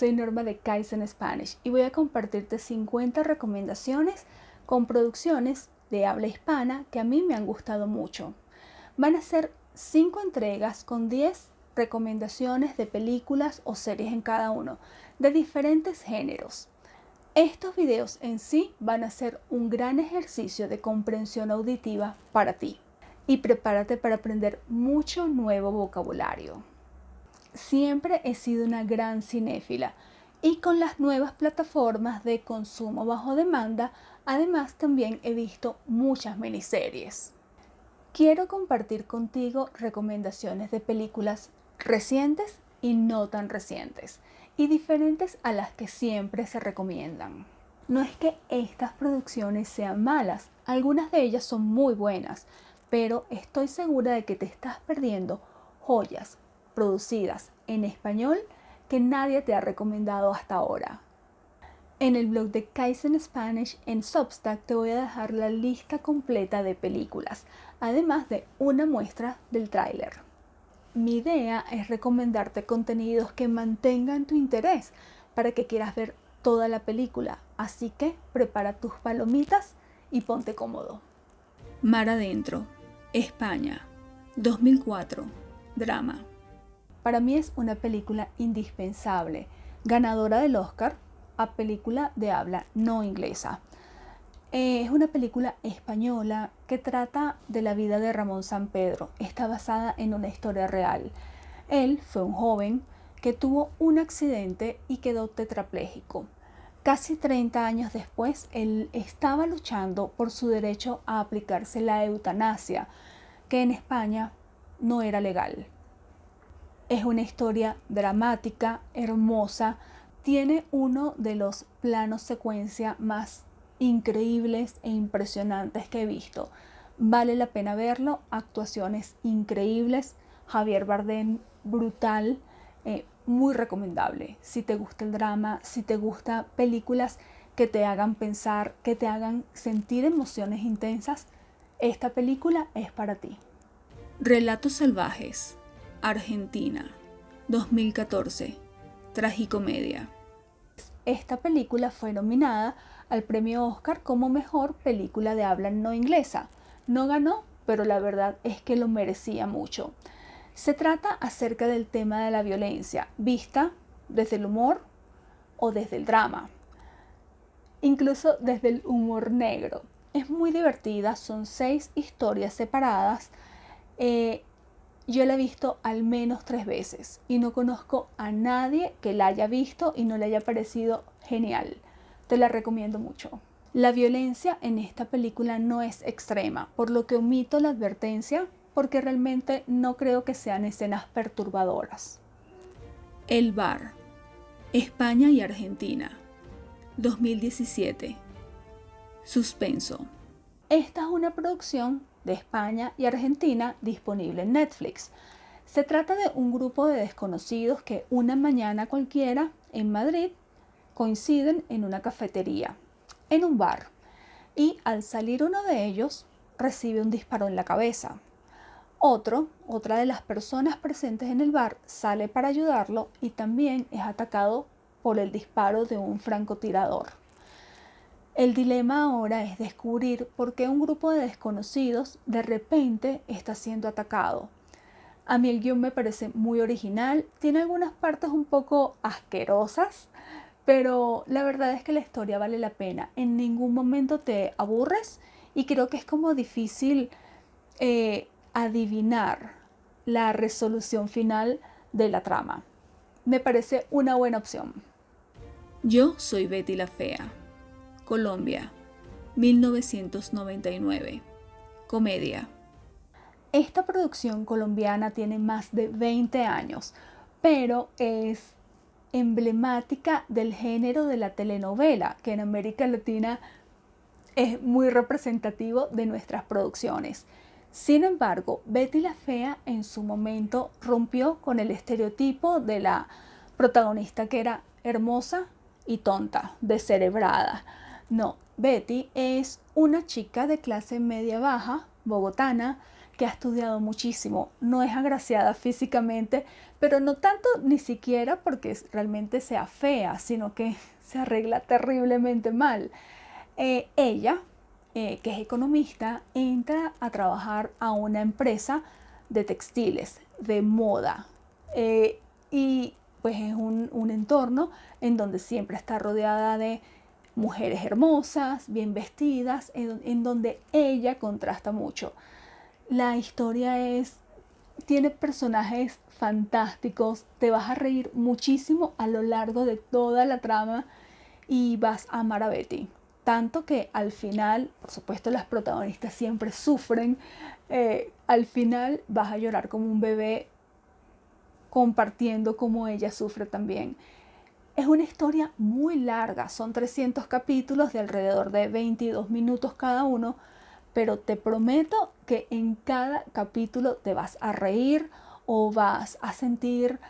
soy Norma de Kaizen Spanish y voy a compartirte 50 recomendaciones con producciones de habla hispana que a mí me han gustado mucho. Van a ser 5 entregas con 10 recomendaciones de películas o series en cada uno, de diferentes géneros. Estos videos en sí van a ser un gran ejercicio de comprensión auditiva para ti. Y prepárate para aprender mucho nuevo vocabulario. Siempre he sido una gran cinéfila y con las nuevas plataformas de consumo bajo demanda, además también he visto muchas miniseries. Quiero compartir contigo recomendaciones de películas recientes y no tan recientes, y diferentes a las que siempre se recomiendan. No es que estas producciones sean malas, algunas de ellas son muy buenas, pero estoy segura de que te estás perdiendo joyas producidas en español que nadie te ha recomendado hasta ahora. En el blog de Kaizen Spanish en Substack te voy a dejar la lista completa de películas, además de una muestra del tráiler. Mi idea es recomendarte contenidos que mantengan tu interés para que quieras ver toda la película, así que prepara tus palomitas y ponte cómodo. Mar Adentro, España, 2004, drama. Para mí es una película indispensable, ganadora del Oscar a película de habla no inglesa. Es una película española que trata de la vida de Ramón Sampedro. Está basada en una historia real. Él fue un joven que tuvo un accidente y quedó tetrapléjico. Casi 30 años después, él estaba luchando por su derecho a aplicarse la eutanasia, que en España no era legal. Es una historia dramática, hermosa, tiene uno de los planos secuencia más increíbles e impresionantes que he visto. Vale la pena verlo, actuaciones increíbles, Javier Bardem brutal, muy recomendable. Si te gusta el drama, si te gustan películas que te hagan pensar, que te hagan sentir emociones intensas, esta película es para ti. Relatos salvajes, Argentina, 2014, tragicomedia. Esta película fue nominada al premio Oscar como mejor película de habla no inglesa. No ganó, pero la verdad es que lo merecía mucho. Se trata acerca del tema de la violencia, vista desde el humor o desde el drama, incluso desde el humor negro. Es muy divertida, son 6 historias separadas. Yo la he visto al menos 3 veces y no conozco a nadie que la haya visto y no le haya parecido genial. Te la recomiendo mucho. La violencia en esta película no es extrema, por lo que omito la advertencia porque realmente no creo que sean escenas perturbadoras. El bar, España y Argentina, 2017. Suspenso. Esta es una producción de España y Argentina disponible en Netflix. Se trata de un grupo de desconocidos que una mañana cualquiera en Madrid coinciden en una cafetería, en un bar, y al salir uno de ellos recibe un disparo en la cabeza. Otra de las personas presentes en el bar sale para ayudarlo y también es atacado por el disparo de un francotirador. El dilema ahora es descubrir por qué un grupo de desconocidos de repente está siendo atacado. A mí el guión me parece muy original, tiene algunas partes un poco asquerosas, pero la verdad es que la historia vale la pena. En ningún momento te aburres y creo que es como difícil adivinar la resolución final de la trama. Me parece una buena opción. Yo soy Betty la Fea. Colombia, 1999. Comedia. Esta producción colombiana tiene más de 20 años, pero es emblemática del género de la telenovela, que en América Latina es muy representativo de nuestras producciones. Sin embargo, Betty la Fea en su momento rompió con el estereotipo de la protagonista que era hermosa y tonta, descerebrada. No, Betty es una chica de clase media baja, bogotana, que ha estudiado muchísimo. No es agraciada físicamente, pero no tanto ni siquiera porque realmente sea fea, sino que se arregla terriblemente mal. Ella, que es economista, entra a trabajar a una empresa de textiles, de moda, y pues es un entorno en donde siempre está rodeada de mujeres hermosas, bien vestidas, en donde ella contrasta mucho. La historia tiene personajes fantásticos, te vas a reír muchísimo a lo largo de toda la trama y vas a amar a Betty. Tanto que al final, por supuesto, las protagonistas siempre sufren. Al final vas a llorar como un bebé compartiendo cómo ella sufre también. Es una historia muy larga, son 300 capítulos de alrededor de 22 minutos cada uno, pero te prometo que en cada capítulo te vas a reír o vas a sentir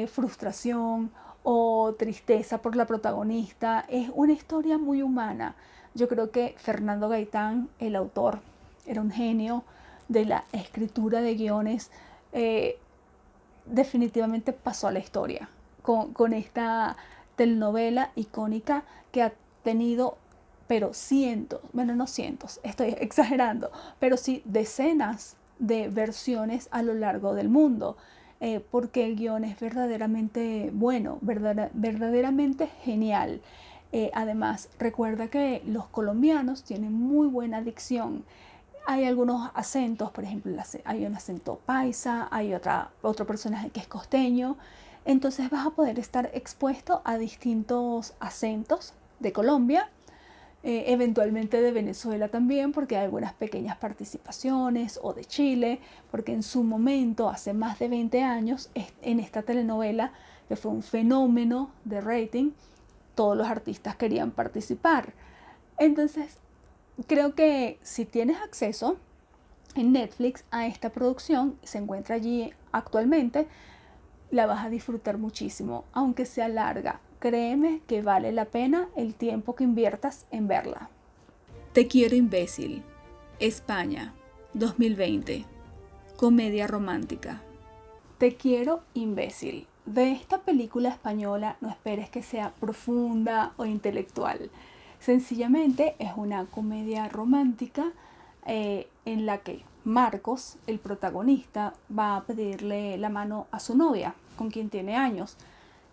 frustración o tristeza por la protagonista. Es una historia muy humana. Yo creo que Fernando Gaitán, el autor, era un genio de la escritura de guiones. Definitivamente pasó a la historia con esta telenovela icónica que ha tenido, pero cientos, bueno, no cientos, estoy exagerando, pero sí decenas de versiones a lo largo del mundo, porque el guión es verdaderamente bueno, verdaderamente genial. Además, recuerda que los colombianos tienen muy buena dicción. Hay algunos acentos, por ejemplo, hay un acento paisa, hay otro personaje que es costeño. Entonces vas a poder estar expuesto a distintos acentos de Colombia, eventualmente de Venezuela también, porque hay algunas pequeñas participaciones, o de Chile, porque en su momento, hace más de 20 años, en esta telenovela, que fue un fenómeno de rating, todos los artistas querían participar. Entonces, creo que si tienes acceso en Netflix a esta producción, se encuentra allí actualmente, la vas a disfrutar muchísimo, aunque sea larga. Créeme que vale la pena el tiempo que inviertas en verla. Te quiero imbécil. España, 2020. Comedia romántica. Te quiero imbécil. De esta película española no esperes que sea profunda o intelectual. Sencillamente es una comedia romántica en la que Marcos, el protagonista, va a pedirle la mano a su novia, con quien tiene años,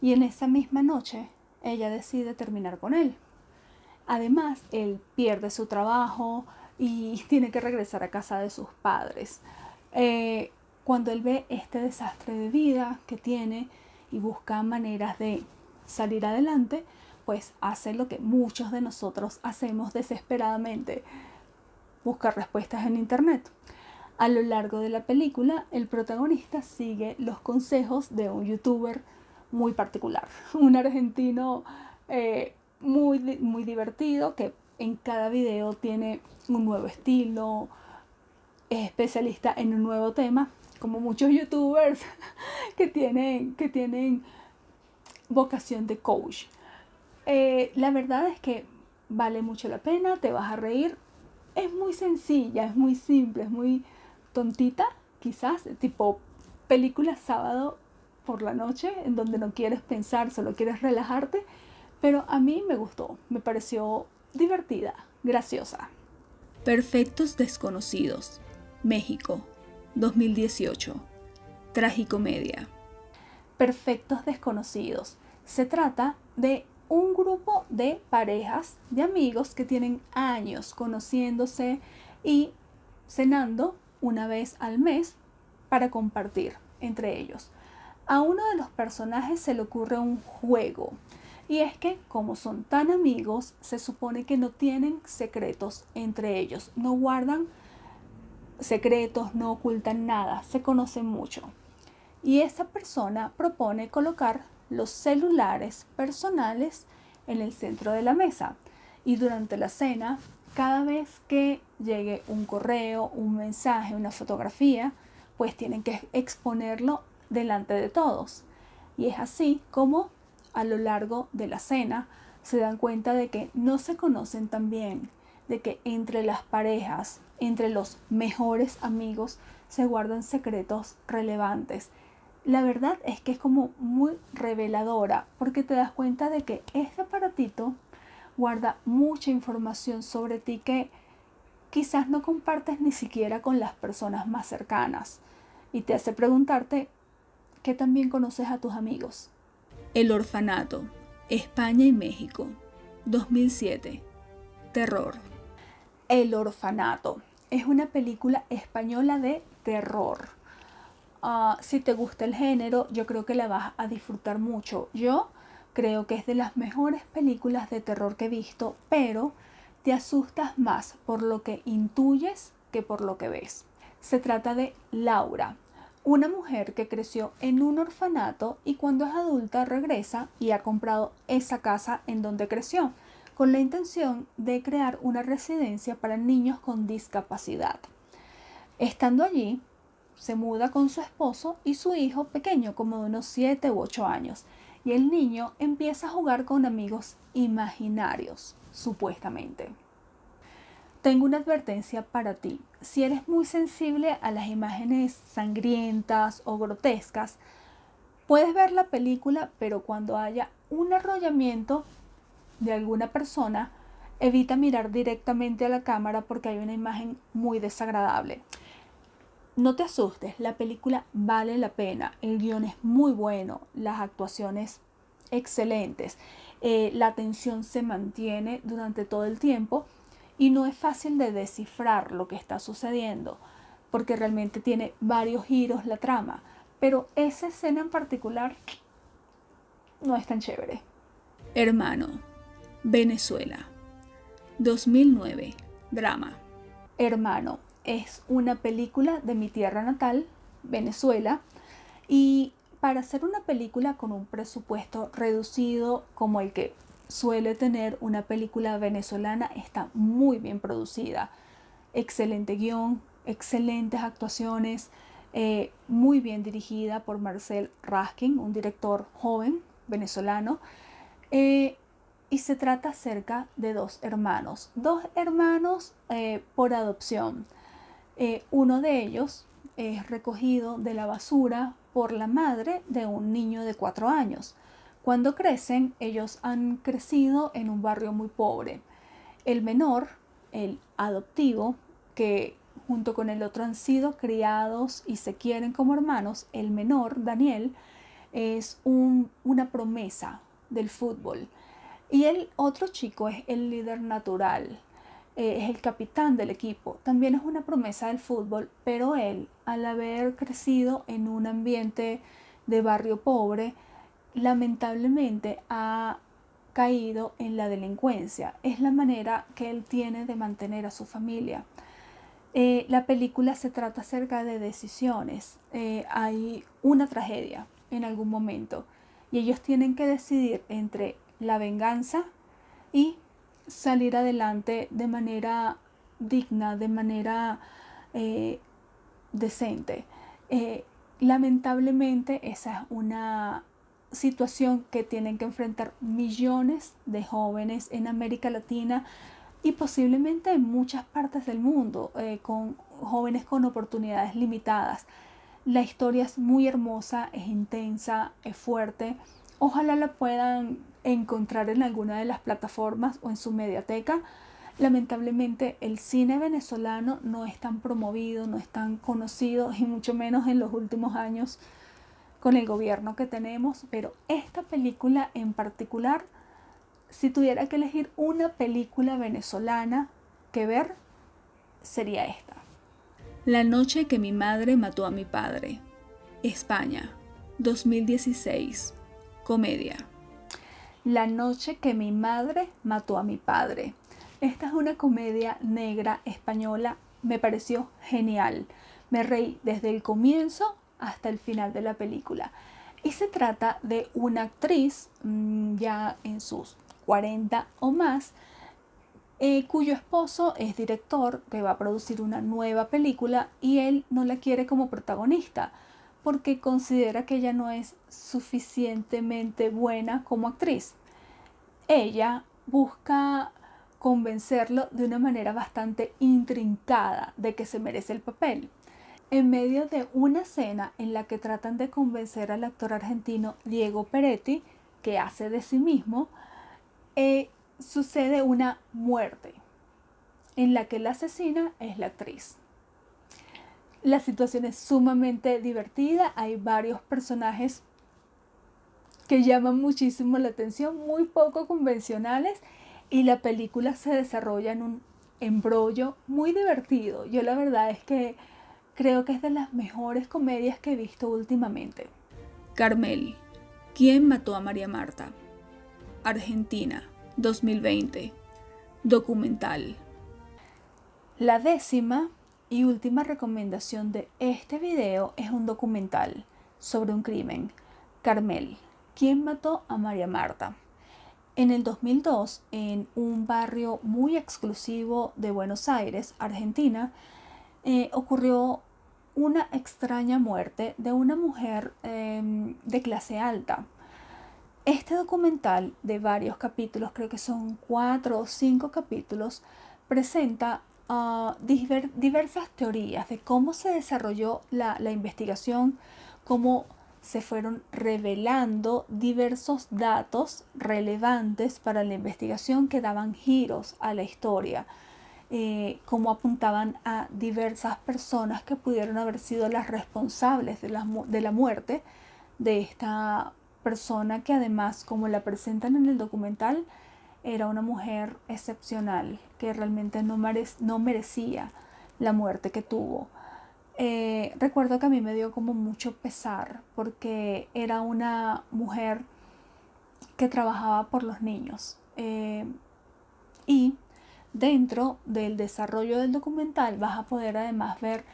y en esa misma noche ella decide terminar con él. Además, él pierde su trabajo y tiene que regresar a casa de sus padres. Cuando él ve este desastre de vida que tiene y busca maneras de salir adelante, pues hace lo que muchos de nosotros hacemos desesperadamente: buscar respuestas en internet. A lo largo de la película, el protagonista sigue los consejos de un youtuber muy particular, un argentino muy divertido, que en cada video tiene un nuevo estilo, es especialista en un nuevo tema, como muchos youtubers que tienen vocación de coach. La verdad es que vale mucho la pena, te vas a reír. Es muy sencilla, es muy simple, es muy tontita, quizás, tipo película sábado por la noche, en donde no quieres pensar, solo quieres relajarte, pero a mí me gustó, me pareció divertida, graciosa. Perfectos desconocidos, México, 2018. Tragicomedia. Perfectos desconocidos. Se trata de un grupo de parejas, de amigos que tienen años conociéndose y cenando una vez al mes para compartir entre ellos. A uno de los personajes se le ocurre un juego, y es que, como son tan amigos, se supone que no tienen secretos entre ellos, no guardan secretos, no ocultan nada, se conocen mucho. Y esa persona propone colocar los celulares personales en el centro de la mesa, y durante la cena, cada vez que llegue un correo, un mensaje, una fotografía, pues tienen que exponerlo delante de todos. Y es así como a lo largo de la cena se dan cuenta de que no se conocen tan bien, de que entre las parejas, entre los mejores amigos, se guardan secretos relevantes. La verdad es que es como muy reveladora porque te das cuenta de que este aparatito guarda mucha información sobre ti que quizás no compartes ni siquiera con las personas más cercanas y te hace preguntarte qué también conoces a tus amigos. El orfanato, España y México, 2007. Terror. El orfanato es una película española de terror. Si te gusta el género, yo creo que la vas a disfrutar mucho. Yo creo que es de las mejores películas de terror que he visto, pero te asustas más por lo que intuyes que por lo que ves. Se trata de Laura, una mujer que creció en un orfanato y cuando es adulta regresa y ha comprado esa casa en donde creció, con la intención de crear una residencia para niños con discapacidad. Estando allí, se muda con su esposo y su hijo pequeño, como de unos 7 u 8 años, y el niño empieza a jugar con amigos imaginarios, supuestamente. Tengo una advertencia para ti. Si eres muy sensible a las imágenes sangrientas o grotescas, puedes ver la película, pero cuando haya un arrollamiento de alguna persona, evita mirar directamente a la cámara porque hay una imagen muy desagradable. No te asustes, la película vale la pena, el guión es muy bueno, las actuaciones excelentes, la tensión se mantiene durante todo el tiempo y no es fácil de descifrar lo que está sucediendo porque realmente tiene varios giros la trama, pero esa escena en particular no es tan chévere. Hermano, Venezuela, 2009, drama. Hermano es una película de mi tierra natal, Venezuela, y para hacer una película con un presupuesto reducido como el que suele tener una película venezolana, está muy bien producida. Excelente guión, excelentes actuaciones, muy bien dirigida por Marcel Raskin, un director joven venezolano. Y se trata acerca de dos hermanos por adopción. Uno de ellos es recogido de la basura por la madre de un niño de 4 años. Cuando crecen, ellos han crecido en un barrio muy pobre. El menor, el adoptivo, que junto con el otro han sido criados y se quieren como hermanos, el menor, Daniel, es una promesa del fútbol. Y el otro chico es el líder natural, es el capitán del equipo. También es una promesa del fútbol, pero él, al haber crecido en un ambiente de barrio pobre, lamentablemente ha caído en la delincuencia. Es la manera que él tiene de mantener a su familia. La película se trata acerca de decisiones. Hay una tragedia en algún momento y ellos tienen que decidir entre la venganza y salir adelante de manera digna, de manera decente. Lamentablemente esa es una situación que tienen que enfrentar millones de jóvenes en América Latina y posiblemente en muchas partes del mundo, con jóvenes con oportunidades limitadas. La historia es muy hermosa, es intensa, es fuerte. Ojalá la puedan encontrar en alguna de las plataformas o en su mediateca. Lamentablemente el cine venezolano no es tan promovido, no es tan conocido y mucho menos en los últimos años con el gobierno que tenemos, pero esta película en particular, si tuviera que elegir una película venezolana que ver, sería esta. La noche que mi madre mató a mi padre, España, 2016, comedia. La noche que mi madre mató a mi padre. Esta es una comedia negra española, me pareció genial. Me reí desde el comienzo hasta el final de la película. Y se trata de una actriz ya en sus 40 o más, cuyo esposo es director que va a producir una nueva película y él no la quiere como protagonista porque considera que ella no es suficientemente buena como actriz. Ella busca convencerlo de una manera bastante intrincada de que se merece el papel. En medio de una cena en la que tratan de convencer al actor argentino Diego Peretti, que hace de sí mismo, sucede una muerte en la que la asesina es la actriz. La situación es sumamente divertida, hay varios personajes que llaman muchísimo la atención, muy poco convencionales, y la película se desarrolla en un embrollo muy divertido. Yo la verdad es que creo que es de las mejores comedias que he visto últimamente. Carmel, ¿quién mató a María Marta? Argentina, 2020. Documental. La décima y última recomendación de este video es un documental sobre un crimen. Carmel, ¿quién mató a María Marta? En el 2002, en un barrio muy exclusivo de Buenos Aires, Argentina, ocurrió una extraña muerte de una mujer de clase alta. Este documental de varios capítulos, creo que son 4 o 5 capítulos, presenta diversas teorías de cómo se desarrolló la investigación, cómo se fueron revelando diversos datos relevantes para la investigación que daban giros a la historia, cómo apuntaban a diversas personas que pudieron haber sido las responsables de la muerte de esta persona, que además, como la presentan en el documental, era una mujer excepcional, que realmente no merecía la muerte que tuvo. Recuerdo que a mí me dio como mucho pesar, porque era una mujer que trabajaba por los niños. Y dentro del desarrollo del documental vas a poder además ver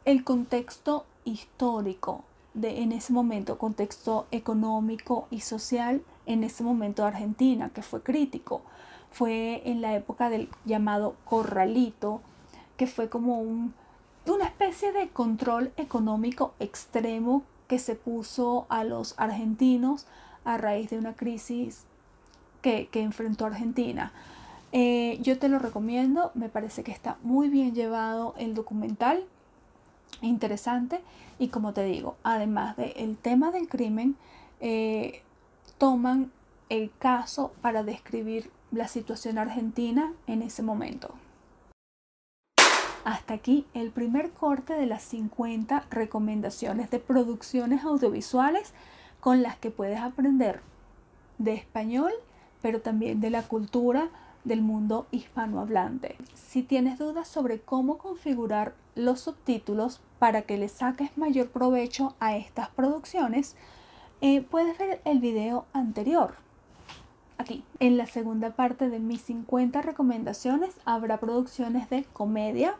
el contexto histórico en ese momento, contexto económico y social en ese momento de Argentina, que fue crítico. Fue en la época del llamado corralito, que fue como una especie de control económico extremo que se puso a los argentinos a raíz de una crisis que enfrentó Argentina. Yo te lo recomiendo, me parece que está muy bien llevado el documental, interesante, y como te digo, además del tema del crimen, toman el caso para describir la situación argentina en ese momento. Hasta aquí el primer corte de las 50 recomendaciones de producciones audiovisuales con las que puedes aprender de español, pero también de la cultura del mundo hispanohablante. Si tienes dudas sobre cómo configurar los subtítulos para que le saques mayor provecho a estas producciones, puedes ver el video anterior. Aquí, en la segunda parte de mis 50 recomendaciones, habrá producciones de comedia,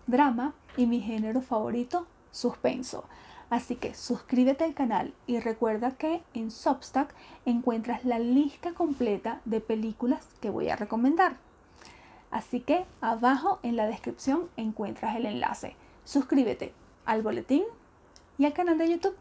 drama y mi género favorito, suspenso. Así que suscríbete al canal y recuerda que en Substack encuentras la lista completa de películas que voy a recomendar. Así que abajo en la descripción encuentras el enlace. Suscríbete al boletín y al canal de YouTube.